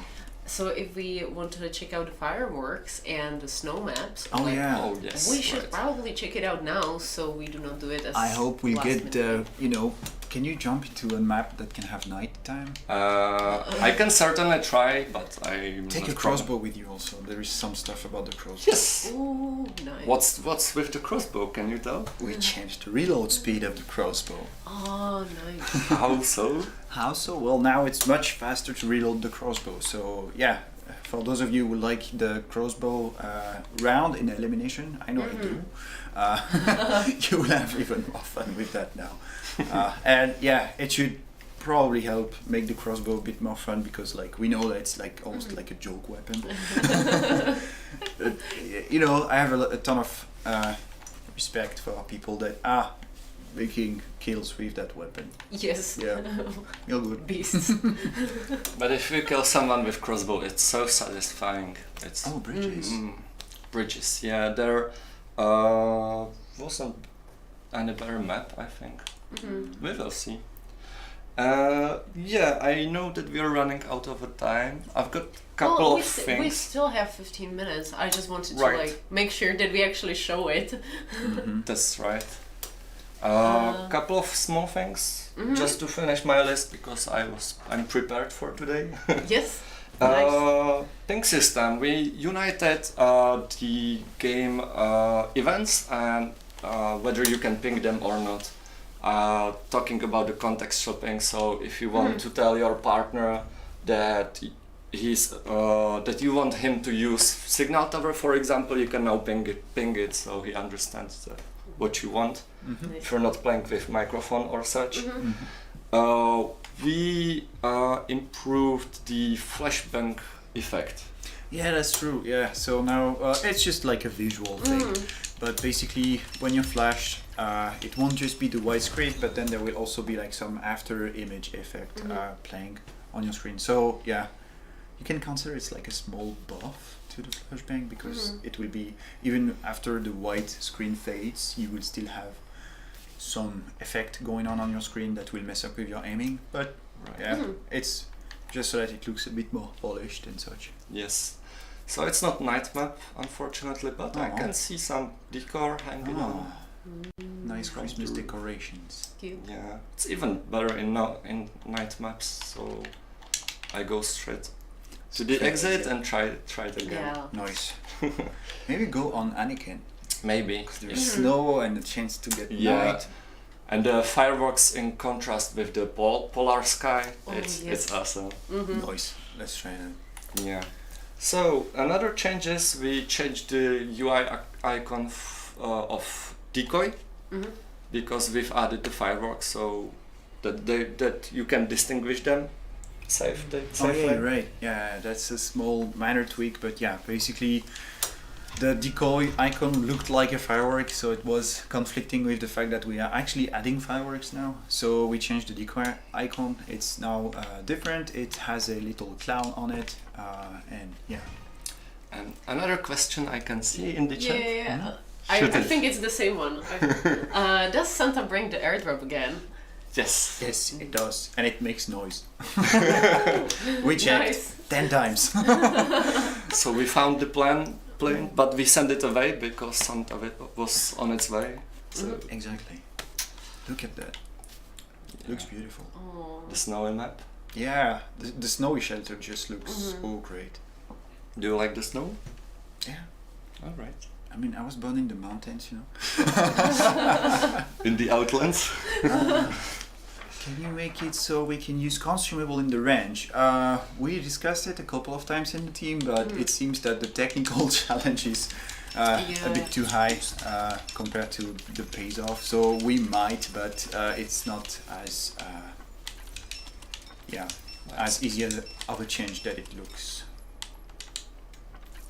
So if we wanted to check out the fireworks and the snow maps, Oh like, yeah. Oh yes. we should right. probably check it out now, so we do not do it as. I hope we'll last get minute. can you jump into a map that can have nighttime? I can certainly try, but I'm Take not a crossbow with you also. There is some stuff about the crossbow. Yes. Ooh, nice. What's with the crossbow? Can you tell? We changed the reload speed of the crossbow. Oh, nice. How so? How so? Well, now it's much faster to reload the crossbow. So yeah, for those of you who like the crossbow round in Elimination, I know I do. You will have even more fun with that now. And yeah, it should probably help make the crossbow a bit more fun because like we know that it's like almost like a joke weapon. I have a ton of respect for people that are making kills with that weapon. Yes. Yeah. You're good. Beasts. But if you kill someone with crossbow, it's so satisfying. It's Oh, bridges. bridges. Yeah, there wasn't any better map, I think. We will see. Yeah, I know that we are running out of time. I've got a couple of we things. still have 15 minutes. I just wanted to Right. like make sure that we actually show it. That's right. A couple of small things just to finish my list because I'm prepared for today. Yes. Nice. Ping system. We united the game events and whether you can ping them or not. Talking about the contextual ping. So if you want to tell your partner that that you want him to use Signal Tower, for example, you can now ping it so he understands what you want. If you're not playing with microphone or such. We improved the Flashbang Effect. Yeah, that's true. Yeah, so now it's just like a visual thing. But basically, when you flash, it won't just be the white screen, but then there will also be like some after image effect playing on your screen. So yeah, you can consider it's like a small buff to the flashbang because it will be, even after the white screen fades, you will still have some effect going on your screen that will mess up with your aiming. But yeah, it's just so that it looks a bit more polished and such. Yes. So it's not night map, unfortunately, but I can see some decor hanging on. Nice Christmas decorations. Cute. Yeah, it's even better in night maps. So I go straight to the exit and try it again. Yeah. Nice. Maybe go on Anakin. Maybe. There's snow and a chance to get Yeah. night. And the fireworks in contrast with the polar sky, yes. it's awesome. Nice. Let's try that. Yeah. So another change is we changed the UI icon of decoy because we've added the fireworks so that you can distinguish them safely. Oh yeah, right. Yeah, that's a small minor tweak, but yeah, basically the decoy icon looked like a firework, so it was conflicting with the fact that we are actually adding fireworks now. So we changed the decoy icon. It's now different. It has a little clown on it, and yeah. And another question I can see in the chat. Yeah. I think it's the same one. Does Santa bring the airdrop again? Yes. Yes, it does, and it makes noise. We checked 10 times. So we found the plane, but we sent it away because Santa was on its way. So Exactly. Look at that. Looks beautiful. Oh. the snowy map. Yeah, the snowy shelter just looks so great. Do you like the snow? Yeah. All right. I mean, I was born in the mountains, you know. In the Outlands. Can you make it so we can use consumable in the range? We discussed it a couple of times in the team, but it seems that the technical challenge is a bit too high compared to the pays off. So we might, but it's not as as easy of a change that it looks.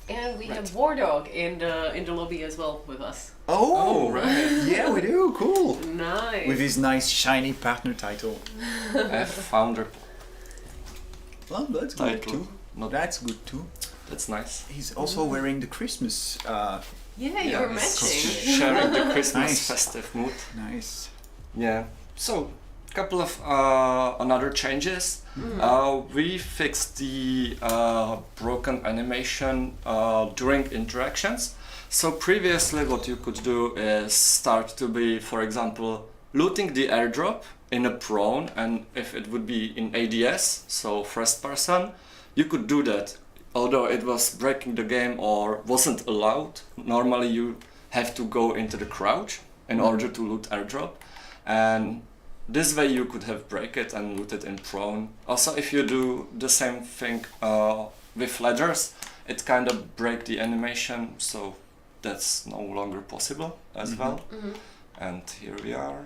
And we have War Dog in the lobby as well with us. Oh, right. Yeah, we do. Cool. Nice. With his nice shiny partner title. Founder Well, that's good title. too. Not That's good too. That's nice. He's also wearing the Christmas. Yeah, you're it's matching. sharing the Christmas Nice. festive mood. Nice. Yeah. So, couple of another changes. We fixed the broken animation during interactions. So previously, what you could do is start to be, for example, looting the airdrop in a prone, and if it would be in ADS, so first person, you could do that. Although it was breaking the game or wasn't allowed, normally you have to go into the crouch in order to loot airdrop, and this way you could have break it and loot it in prone. Also, if you do the same thing with ladders, it kind of break the animation, so that's no longer possible as well. And here we are.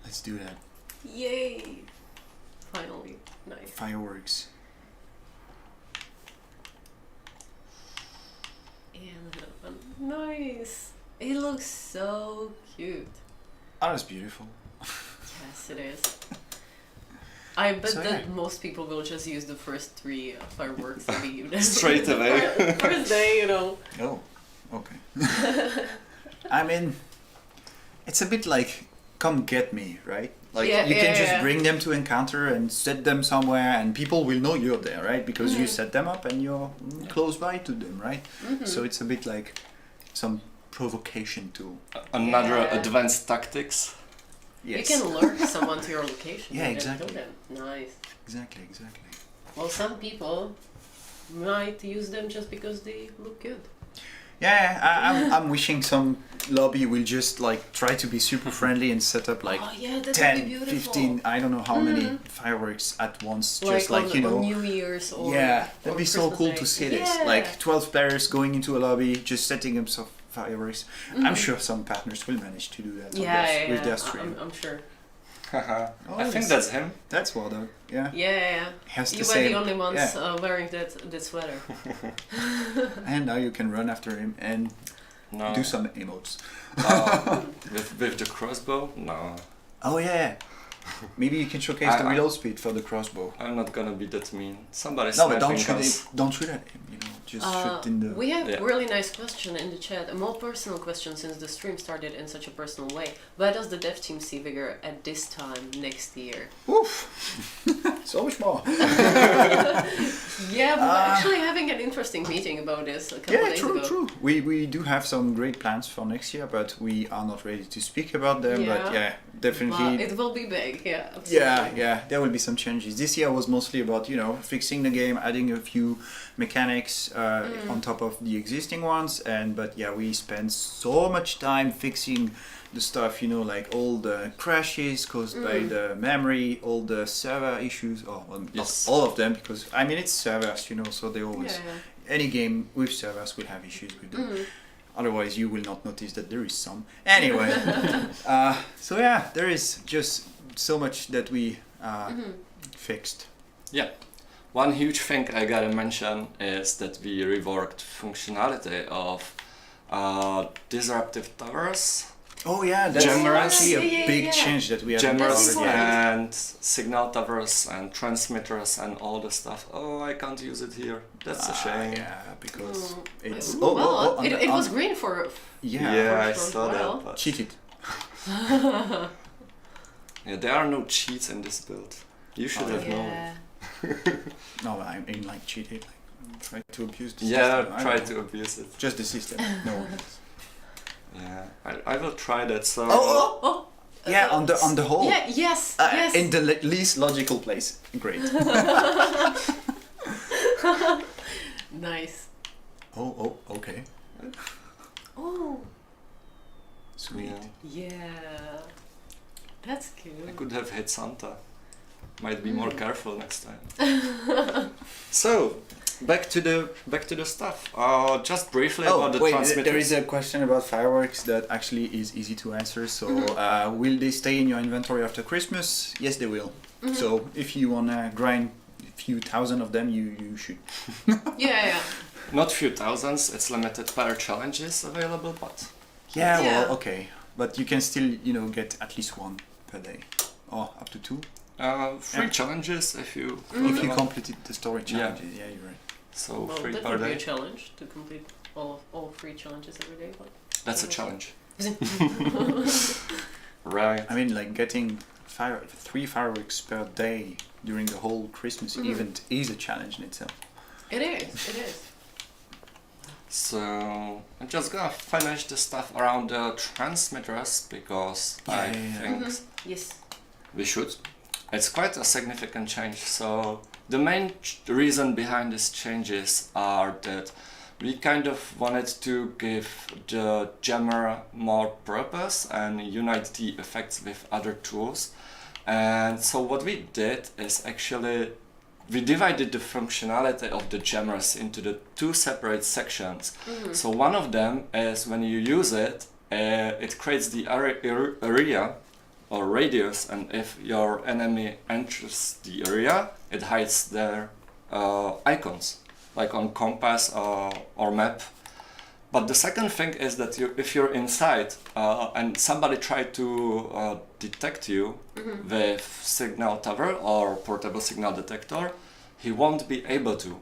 Let's do that. Yay! Finally, nice. Fireworks. And nice. It looks so cute. Oh, that's beautiful. Yes, it is. I bet So, that yeah. most people will just use the first 3 fireworks and leave them. Straight away. First day, you know. Oh, okay. I mean, it's a bit like come get me, right? Like Yeah, you can yeah, just yeah. bring them to encounter and set them somewhere, and people will know you're there, right? Because you set them up and you're close by to them, right? So it's a bit like some provocation tool. Another Yeah. advanced tactics. Yes. You can lure someone to your location. Yeah, and then exactly. kill them. Nice. Exactly. Well, some people might use them just because they look good. I'm wishing some lobby will just like try to be super friendly and set up like Oh yeah, that would be 10, beautiful. 15, I don't know how many fireworks at once. Just on, like, you know. on New Year's or Yeah, or that'd be so Christmas cool Day. to see this. Yeah. Like 12 players going into a lobby, just setting up some fireworks. I'm sure some partners will manage to do that on with their stream. I'm sure. Oh, I think that's him. That's well done. Yeah. Yeah. Has You the were same. the only ones Yeah. wearing that sweater. And now you can run after him and No. do some emotes. With the crossbow? No. Oh yeah. Maybe you can showcase the I- reload speed for the crossbow. I'm not gonna be that mean. Somebody's No, but don't sniping shoot us. it. Don't shoot at him. You know, just shoot in the. We have Yeah. really nice question in the chat, a more personal question since the stream started in such a personal way. Where does the dev team see Vigor at this time next year? Oof. So much more. Yeah, we were actually having an interesting meeting about this a couple Yeah, days true, ago. true. We do have some great plans for next year, but we are not ready to speak about them. But Yeah. yeah, definitely. But it will be big, yeah. Absolutely. Yeah, there will be some changes. This year was mostly about, you know, fixing the game, adding a few mechanics on top of the existing ones, but yeah, we spent so much time fixing the stuff, you know, like all the crashes caused by the memory, all the server issues, Yes. not all of them, because I mean it's servers, you know, so they always Yeah. any game with servers will have issues with them. Otherwise, you will not notice that there is some. Anyway, so yeah, there is just so much that we fixed. Yeah. One huge thing I gotta mention is that we reworked functionality of disruptive towers, Oh yeah, that's Jammers. actually a Yeah, big yeah. change that we have jammers covered yet. and signal towers and transmitters and all the stuff. Oh, I can't use it here. That's a shame. Yeah, because it's Well, on it, the- it was on- green for yeah, I for a saw while. that. But cheated. yeah, there are no cheats in this build. You should have known. Yeah. No, I mean like cheated, like try to abuse the Yeah, system. I try don't know. to abuse it. Just the system. No one else. Yeah, I will try that. So Oh, Yeah, on the whole. yeah, yes, yes. In the least logical place. Great. Nice. Oh, okay. Oh, Sweet. yeah, yeah. That's I cute. could have hit Santa. Might be more careful next time. So back to the stuff. Just briefly Oh, about the wait, transmitters. there is a question about fireworks that actually is easy to answer. So, will they stay in your inventory after Christmas? Yes, they will. So, if you wanna grind a few thousand of them, you should. Yeah. Not few thousands. It's limited per challenges available, but Yeah, Yeah. well, okay. But you can still, you know, get at least one per day. Or up to two. 3 Yeah. challenges if you If you completed the story challenges. Yeah, you're right. so Well, 3 that per would be a day. challenge to complete all 3 challenges every day. But That's a challenge. Right. I mean, like getting 3 fireworks per day during the whole Christmas event is a challenge in itself. it is. It is. So I'm just gonna finish the stuff around the transmitters because I Yeah. think Yes. we should. It's quite a significant change. So the main reason behind these changes are that we kind of wanted to give the jammer more purpose and unite the effects with other tools. And so what we did is actually we divided the functionality of the jammers into the 2 separate sections. So one of them is when you use it, it creates the area or radius, and if your enemy enters the area, it hides their icons, like on compass or map. But the second thing is that if you're inside and somebody tried to detect you with signal tower or portable signal detector, he won't be able to.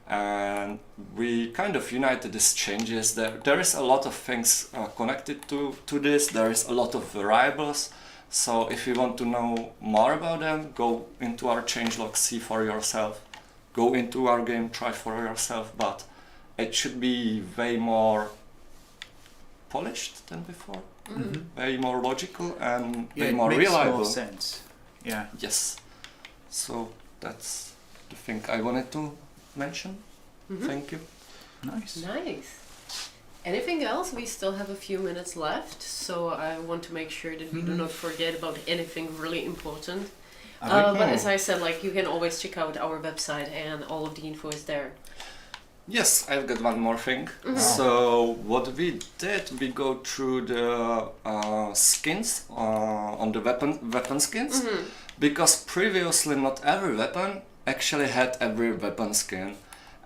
And we kind of united these changes. There is a lot of things connected to this. There is a lot of variables. So if you want to know more about them, go into our changelog, see for yourself. Go into our game, try for yourself. But it should be way more polished than before. Way more logical and Yeah, way it more makes reliable. more sense. Yeah. Yes. So that's the thing I wanted to mention. Thank you. Nice. Nice. Anything else? We still have a few minutes left, so I want to make sure that we do not forget about anything really important. But as I said, like, you can always check out our website and all of the info is there. Yes, I've got one more thing. So what we did, we go through the skins on the weapon skins, because previously not every weapon actually had every weapon skin,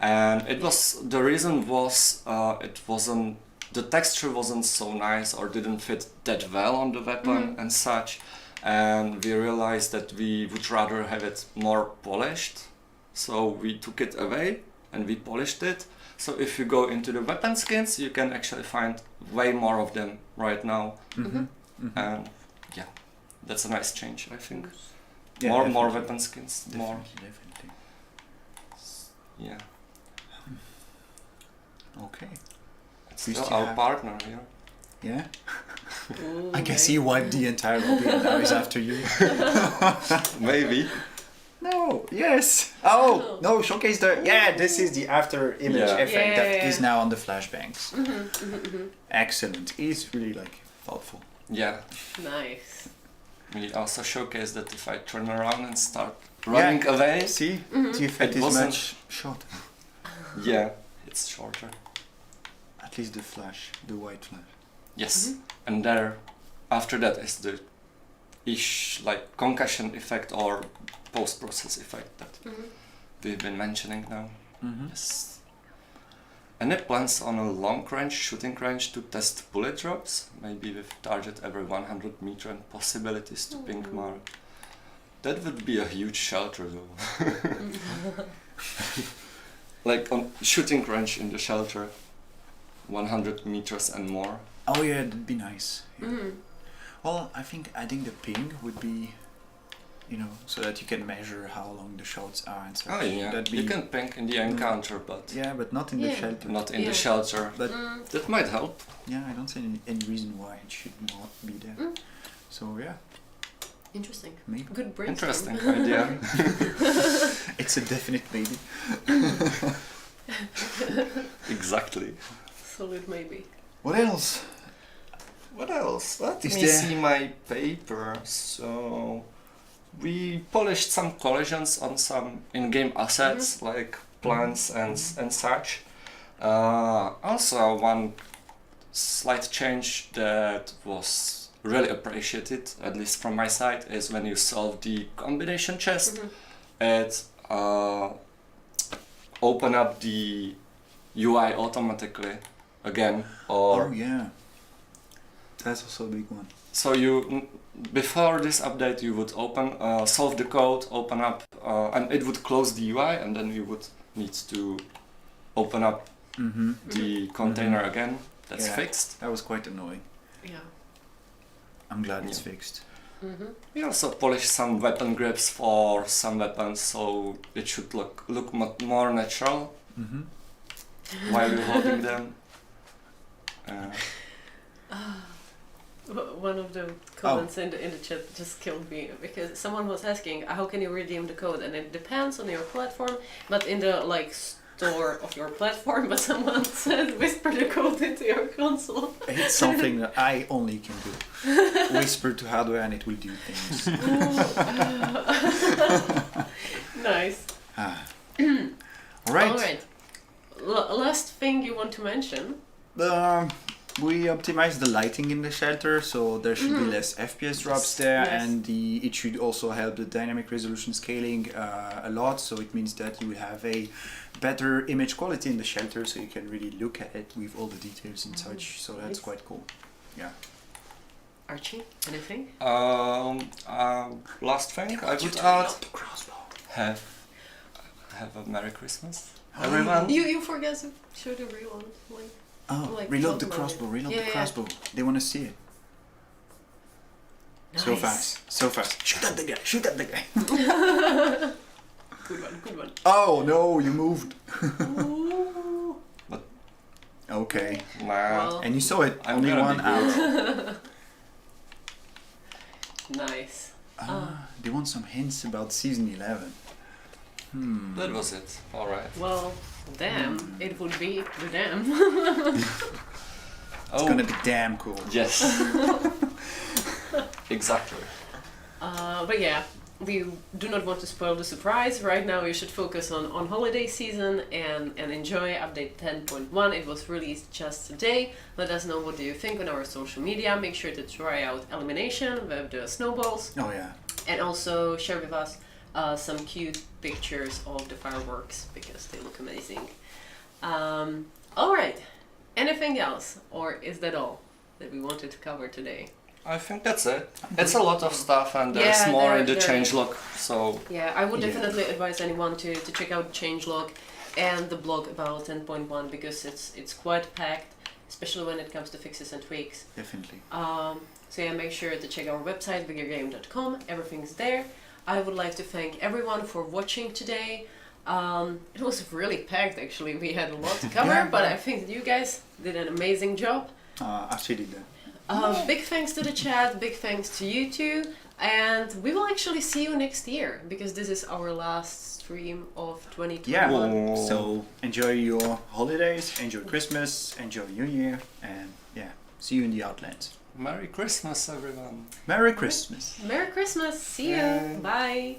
and the reason was the texture wasn't so nice or didn't fit that well on the weapon and such, and we realized that we would rather have it more polished, so we took it away and we polished it. So if you go into the weapon skins, you can actually find way more of them right now. And yeah, that's a nice change, I think. Yeah, more weapon skins, more. Definitely. Yeah, Okay. it's We still still our have- partner here. Yeah. Ooh, I guess okay. he wiped the entire lobby and now he's after you. Maybe. No. Yes. Oh no! Showcase the. Yeah, this is the after image Yeah. effect that Yeah. is now on the flashbangs. Excellent. He's really thoughtful. Yeah. Nice. We also showcase that if I turn around and start running away, See, the effect It is wasn't- much shorter. yeah, it's shorter. At least the flash, the white flash. Yes, and there, after that is the concussion effect or post-process effect that we've been mentioning now. Yes. Any plans on a long-range shooting range to test bullet drops? Maybe with target every 100 meter and possibilities to pink mark. That would be a huge shelter though. Like on shooting range in the shelter, 100 meters and more. Oh yeah, that'd be nice. Yeah. Well, I think adding the ping would be, so that you can measure how long the shots are and such. Oh yeah, That'd be, you can pink in the encounter, but Yeah, but not in the shelter. not in Yeah. the shelter. But That might help. yeah, I don't see any reason why it should not be there. So yeah, Interesting. maybe. Good brainstorm. Interesting idea. It's a definite maybe. Exactly. Solid maybe. What else? What else? Let Is me there- see my paper. So we polished some collisions on some in-game assets like plants and such. Also, one slight change that was really appreciated, at least from my side, is when you solve the combination chest, it open up the UI automatically again, or Oh yeah, that's also a big one. so before this update you would solve the code, open up, and it would close the UI, and then you would need to open up the container again. That's Yeah. fixed. That was quite annoying. Yeah. I'm glad it's Yeah. fixed. We also polished some weapon grips for some weapons, so it should look more natural while you're holding them. One of the comments in the chat just killed me because someone was asking how can you redeem the code, and it depends on your platform, but in the store of your platform, but someone said whisper the code into your console. It's something that I only can do. Whisper to hardware and it will do things. Nice. Alright. Alright. Last thing you want to mention? We optimized the lighting in the shelter, so there should be less FPS drops there, Yes. and it should also help the dynamic resolution scaling a lot. So it means that you will have a better image quality in the shelter, so you can really look at it with all the details and such. So that's Nice. quite cool. Yeah. Archie, anything? Last thing I would Reload add: the crossbow. have a Merry Christmas, everyone. You forget to show the real one. Oh, Like, reload the talk about crossbow. it. Reload Yeah, the yeah. crossbow. They want to see it. So Nice. fast. So fast. Shoot at the guy. Shoot at the guy. Good one, good one. Oh no, you moved. Ooh. Oh Okay. Nah. Well, And you saw it, I'm only gonna one be out. nice. Do you want some hints about season 11? That was it. All right. Well, damn, it would be the damn. It's gonna be damn cool. Yes. Exactly. But yeah, we do not want to spoil the surprise. Right now you should focus on holiday season and enjoy update 10.1. It was released just today. Let us know what do you think on our social media. Make sure to try out Elimination with the snowballs. Oh yeah. And also share with us some cute pictures of the fireworks because they look amazing. Alright, anything else? Or is that all that we wanted to cover today? I think that's it. It's a lot of stuff, and there's Yeah, more in the there changelog. So Yeah, I would definitely advise anyone to check out changelog and the blog about 10.1 because it's quite packed, especially when it comes to fixes and tweaks. Definitely. So yeah, make sure to check our website, vigorgame.com. Everything's there. I would like to thank everyone for watching today. It was really packed actually. We had a lot to cover, but I think that you guys did an amazing job. Archie did that. Big thanks to the chat, big thanks to you two, and we will actually see you next year because this is our last stream of 2021. Yeah. So enjoy your holidays, enjoy Christmas, enjoy New Year, and yeah, see you in the Outlands. Merry Christmas, everyone. Merry Christmas. Merry Christmas, see you, bye.